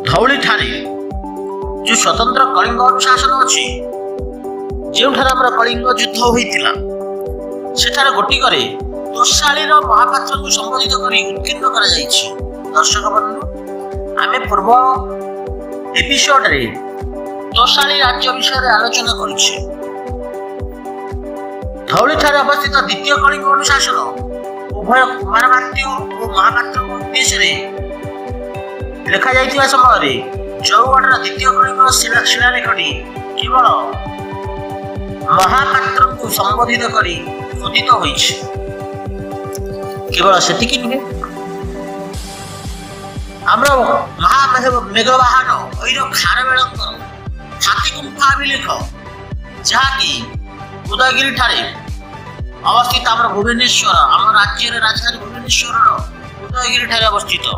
ଧଉଳି ଠାରେ जो स्वतंत्र कलिंग अनुशासन अच्छी जो कलिंग युद्ध होता सेठार गोटिकरे तोषाळीर महापात्र को संबोधित कर उत्कीर्ण कर दर्शक बंधु आमे पूर्व एपिसोड रे तोषाळी राज्य विषय आलोचना करिछे। धौली ठारे अवस्थित द्वितीय कलिंग अनुशासन उभय कुमारमात्य और महापात्र उद्देश्य लिखा जाइतिबा समय जौगढ़ द्वितीय कलिंग शिलालेखटी केवल महापात्र को संबोधित करी खोदित होइछे। केवल सेतिकी नुहे आमर महामेघवाहन ऐर खारवेलंकर हाथी गुंफा अभिलेख जहाँकि उदयगिरी ठारे अवस्थित आमर भुवनेश्वर आम राज्य राजधानी भुवनेश्वर उदयगिरी ठारे अवस्थित